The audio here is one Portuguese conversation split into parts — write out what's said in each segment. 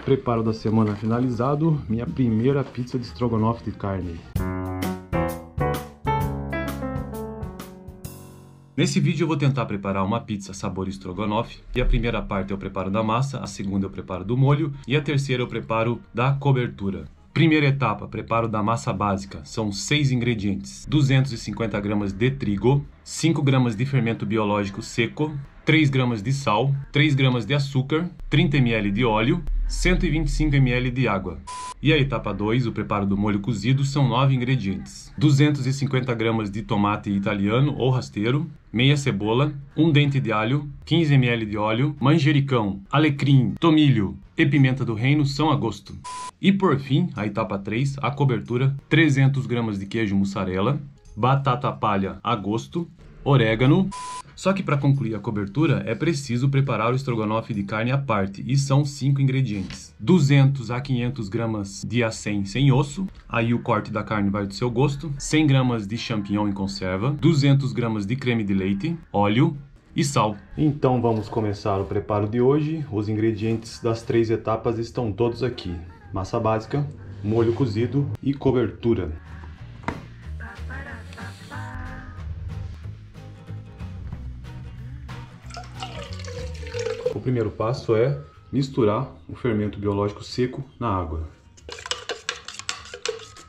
Preparo da semana finalizado, minha primeira pizza de estrogonofe de carne. Nesse vídeo eu vou tentar preparar uma pizza sabor estrogonofe, e a primeira parte é o preparo da massa, a segunda é o preparo do molho e a terceira é o preparo da cobertura. Primeira etapa, preparo da massa básica, são 6 ingredientes, 250 gramas de trigo, 5 gramas de fermento biológico seco, 3 gramas de sal, 3 gramas de açúcar, 30 ml de óleo, 125 ml de água. E a etapa 2, o preparo do molho cozido, são 9 ingredientes, 250 gramas de tomate italiano ou rasteiro, meia cebola, 1 dente de alho, 15 ml de óleo, manjericão, alecrim, tomilho e pimenta do reino são a gosto. E por fim, a etapa 3, a cobertura, 300 gramas de queijo mussarela, batata palha a gosto, orégano. Só que para concluir a cobertura é preciso preparar o estrogonofe de carne à parte, e são 5 ingredientes. 200 a 500 gramas de acém sem osso, aí o corte da carne vai do seu gosto, 100 gramas de champignon em conserva, 200 gramas de creme de leite, óleo e sal. Então vamos começar o preparo de hoje. Os ingredientes das 3 etapas estão todos aqui. Massa básica, molho cozido e cobertura. O primeiro passo é misturar o fermento biológico seco na água.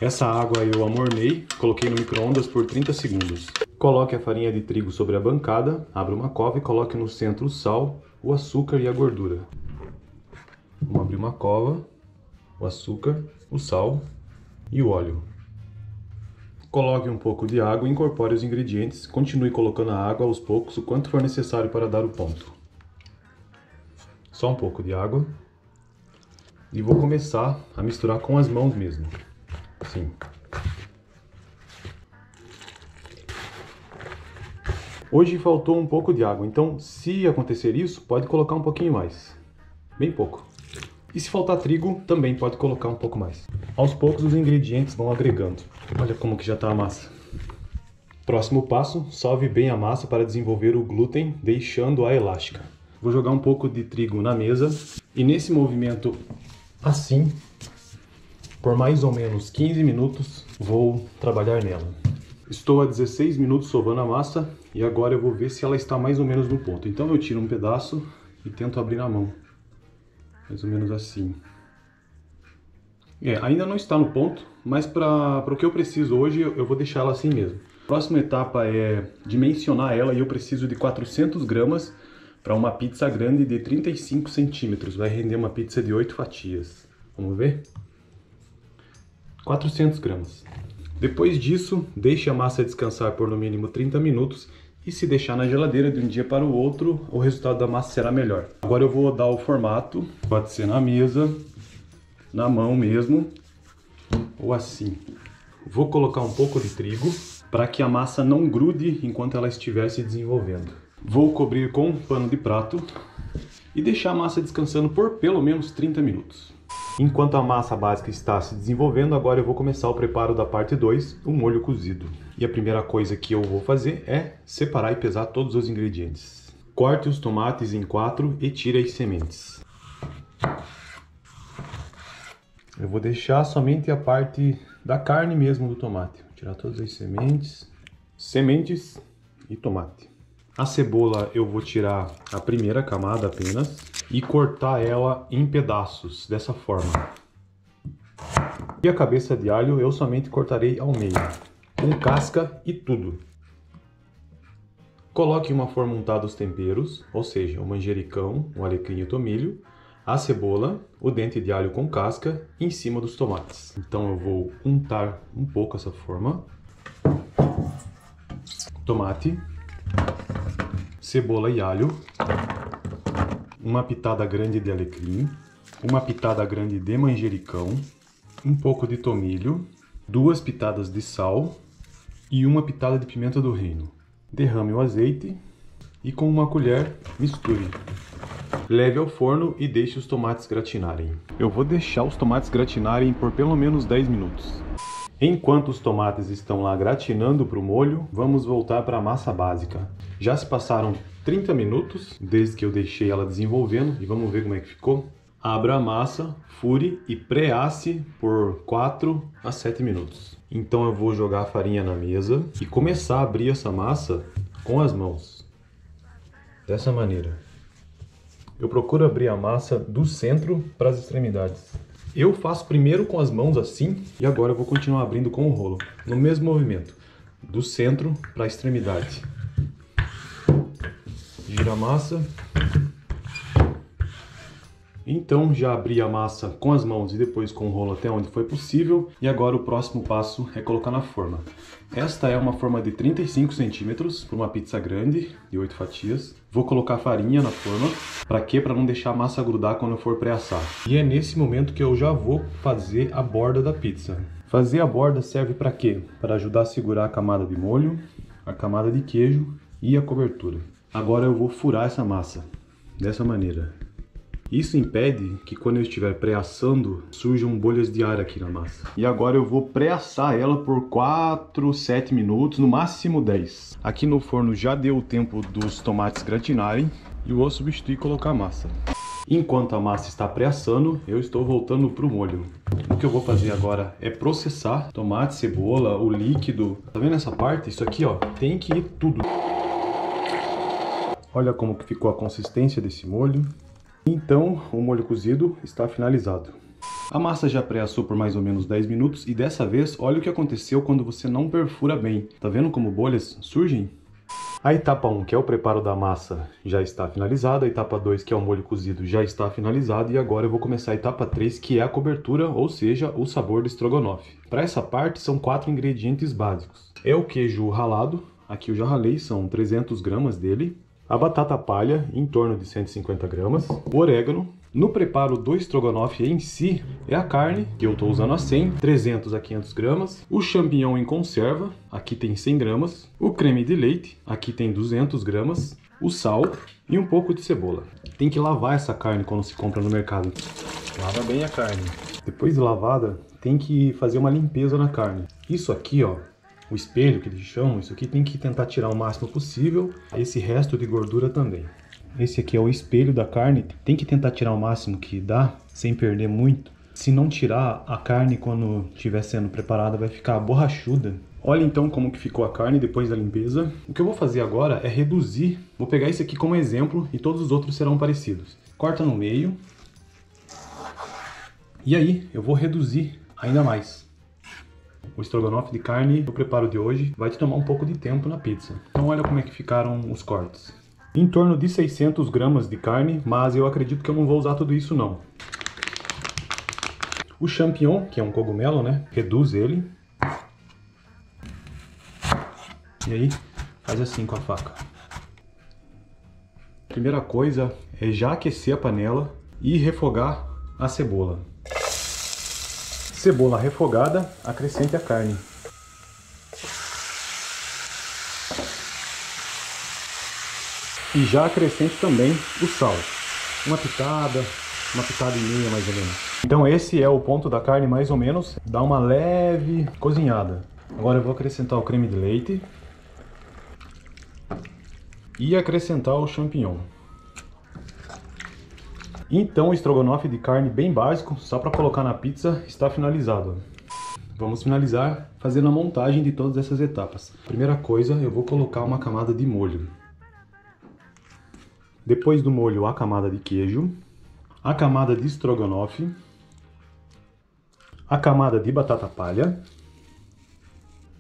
Essa água eu amornei, coloquei no micro-ondas por 30 segundos. Coloque a farinha de trigo sobre a bancada, abra uma cova e coloque no centro o sal, o açúcar e a gordura. Vamos abrir uma cova, o açúcar, o sal e o óleo. Coloque um pouco de água e incorpore os ingredientes. Continue colocando a água aos poucos, o quanto for necessário para dar o ponto. Só um pouco de água. E vou começar a misturar com as mãos mesmo. Assim. Hoje faltou um pouco de água, então se acontecer isso, pode colocar um pouquinho mais. Bem pouco. E se faltar trigo, também pode colocar um pouco mais. Aos poucos os ingredientes vão agregando. Olha como que já está a massa. Próximo passo, sove bem a massa para desenvolver o glúten, deixando-a elástica. Vou jogar um pouco de trigo na mesa e nesse movimento assim, por mais ou menos 15 minutos, vou trabalhar nela. Estou a 16 minutos sovando a massa e agora eu vou ver se ela está mais ou menos no ponto. Então eu tiro um pedaço e tento abrir na mão. Mais ou menos assim. Ainda não está no ponto, mas para o que eu preciso hoje eu vou deixar ela assim mesmo. A próxima etapa é dimensionar ela e eu preciso de 400 gramas para uma pizza grande de 35 centímetros. Vai render uma pizza de 8 fatias. Vamos ver? 400 gramas. Depois disso, deixe a massa descansar por no mínimo 30 minutos. E se deixar na geladeira de um dia para o outro, o resultado da massa será melhor. Agora eu vou dar o formato. Pode ser na mesa, na mão mesmo, ou assim. Vou colocar um pouco de trigo para que a massa não grude enquanto ela estiver se desenvolvendo. Vou cobrir com um pano de prato e deixar a massa descansando por pelo menos 30 minutos. Enquanto a massa básica está se desenvolvendo, agora eu vou começar o preparo da parte 2, o molho cozido. E a primeira coisa que eu vou fazer é separar e pesar todos os ingredientes. Corte os tomates em 4 e tire as sementes. Eu vou deixar somente a parte da carne mesmo do tomate. Vou tirar todas as sementes e tomate. A cebola eu vou tirar a primeira camada apenas e cortar ela em pedaços, dessa forma. E a cabeça de alho eu somente cortarei ao meio, com casca e tudo. Coloque em uma forma untada os temperos, ou seja, o manjericão, o alecrim e o tomilho, a cebola, o dente de alho com casca em cima dos tomates. Então eu vou untar um pouco essa forma. Tomate, cebola e alho, uma pitada grande de alecrim, uma pitada grande de manjericão, um pouco de tomilho, 2 pitadas de sal e uma pitada de pimenta do reino. Derrame o azeite e com uma colher misture. Leve ao forno e deixe os tomates gratinarem. Eu vou deixar os tomates gratinarem por pelo menos 10 minutos. Enquanto os tomates estão lá gratinando para o molho, vamos voltar para a massa básica. Já se passaram 30 minutos desde que eu deixei ela desenvolvendo e vamos ver como é que ficou. Abra a massa, fure e pré-asse por 4 a 7 minutos. Então eu vou jogar a farinha na mesa e começar a abrir essa massa com as mãos. Dessa maneira. Eu procuro abrir a massa do centro para as extremidades. Eu faço primeiro com as mãos assim e agora eu vou continuar abrindo com o rolo. No mesmo movimento. Do centro para a extremidade. Gira a massa. Então já abri a massa com as mãos e depois com o rolo até onde foi possível. E agora o próximo passo é colocar na forma. Esta é uma forma de 35 centímetros para uma pizza grande, de 8 fatias. Vou colocar farinha na forma. Para quê? Para não deixar a massa grudar quando eu for pré-assar. E é nesse momento que eu já vou fazer a borda da pizza. Fazer a borda serve para quê? Para ajudar a segurar a camada de molho, a camada de queijo e a cobertura. Agora eu vou furar essa massa, dessa maneira. Isso impede que quando eu estiver pré-assando, surjam bolhas de ar aqui na massa. E agora eu vou pré-assar ela por 4, 7 minutos, no máximo 10. Aqui no forno já deu o tempo dos tomates gratinarem e eu vou substituir e colocar a massa. Enquanto a massa está pré-assando, eu estou voltando para o molho. O que eu vou fazer agora é processar tomate, cebola, o líquido. Tá vendo essa parte? Isso aqui, ó, tem que ir tudo. Olha como que ficou a consistência desse molho. Então, o molho cozido está finalizado. A massa já pré-assou por mais ou menos 10 minutos e dessa vez, olha o que aconteceu quando você não perfura bem. Tá vendo como bolhas surgem? A etapa 1, que é o preparo da massa, já está finalizada. A etapa 2, que é o molho cozido, já está finalizada. E agora eu vou começar a etapa 3, que é a cobertura, ou seja, o sabor do estrogonofe. Para essa parte, são 4 ingredientes básicos. É o queijo ralado, aqui eu já ralei, são 300 gramas dele. A batata palha, em torno de 150 gramas. O orégano. No preparo do estrogonofe em si, é a carne, que eu estou usando a 100, 300 a 500 gramas. O champignon em conserva, aqui tem 100 gramas. O creme de leite, aqui tem 200 gramas. O sal e um pouco de cebola. Tem que lavar essa carne quando se compra no mercado. Lava bem a carne. Depois de lavada, tem que fazer uma limpeza na carne. Isso aqui, ó. O espelho que eles chamam, isso aqui tem que tentar tirar o máximo possível, esse resto de gordura também. Esse aqui é o espelho da carne, tem que tentar tirar o máximo que dá, sem perder muito. Se não tirar, a carne quando estiver sendo preparada vai ficar borrachuda. Olha então como que ficou a carne depois da limpeza. O que eu vou fazer agora é reduzir, vou pegar esse aqui como exemplo e todos os outros serão parecidos. Corta no meio. E aí eu vou reduzir ainda mais. O estrogonofe de carne, o preparo de hoje, vai te tomar um pouco de tempo na pizza. Então olha como é que ficaram os cortes. Em torno de 600 gramas de carne, mas eu acredito que eu não vou usar tudo isso não. O champignon, que é um cogumelo, né? Reduz ele. E aí, faz assim com a faca. Primeira coisa é já aquecer a panela e refogar a cebola. Cebola refogada, acrescente a carne. E já acrescente também o sal. Uma pitada e meia mais ou menos. Então esse é o ponto da carne mais ou menos. Dá uma leve cozinhada. Agora eu vou acrescentar o creme de leite. E acrescentar o champignon. Então o estrogonofe de carne bem básico, só para colocar na pizza, está finalizado. Vamos finalizar fazendo a montagem de todas essas etapas. Primeira coisa, eu vou colocar uma camada de molho. Depois do molho, a camada de queijo, a camada de estrogonofe, a camada de batata palha,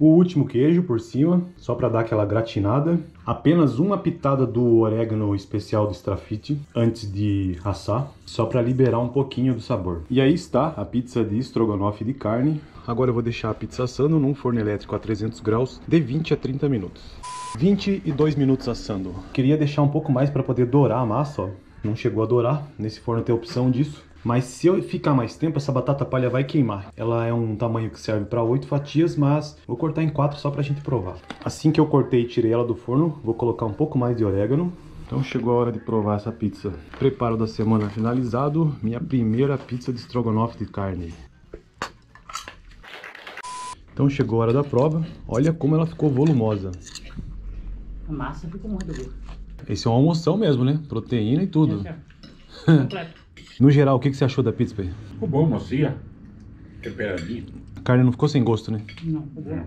o último queijo por cima, só para dar aquela gratinada. Apenas uma pitada do orégano especial do Strafite antes de assar, só para liberar um pouquinho do sabor. E aí está a pizza de estrogonofe de carne. Agora eu vou deixar a pizza assando num forno elétrico a 300 graus de 20 a 30 minutos. 22 minutos assando. Queria deixar um pouco mais para poder dourar a massa, ó. Não chegou a dourar, nesse forno tem a opção disso. Mas se eu ficar mais tempo, essa batata palha vai queimar. Ela é um tamanho que serve para 8 fatias, mas vou cortar em 4 só para a gente provar. Assim que eu cortei e tirei ela do forno, vou colocar um pouco mais de orégano. Então chegou a hora de provar essa pizza. Preparo da semana finalizado, minha primeira pizza de estrogonofe de carne. Então chegou a hora da prova. Olha como ela ficou volumosa. A massa ficou muito boa. Esse é uma almoção mesmo, né? Proteína e tudo. Completo. No geral, o que você achou da pizza, Pai? Ficou bom, macia. Temperadinho. A carne não ficou sem gosto, né? Não, ficou bom.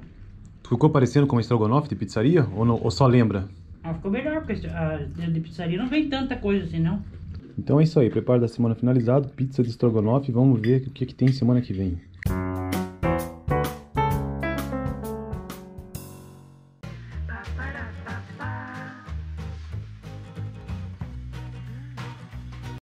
Ficou parecendo com uma estrogonofe de pizzaria? Ou só lembra? Ah, ficou melhor, porque a de pizzaria não vem tanta coisa assim, não. Então é isso aí. Preparo da semana finalizado. Pizza de estrogonofe. Vamos ver o que tem semana que vem.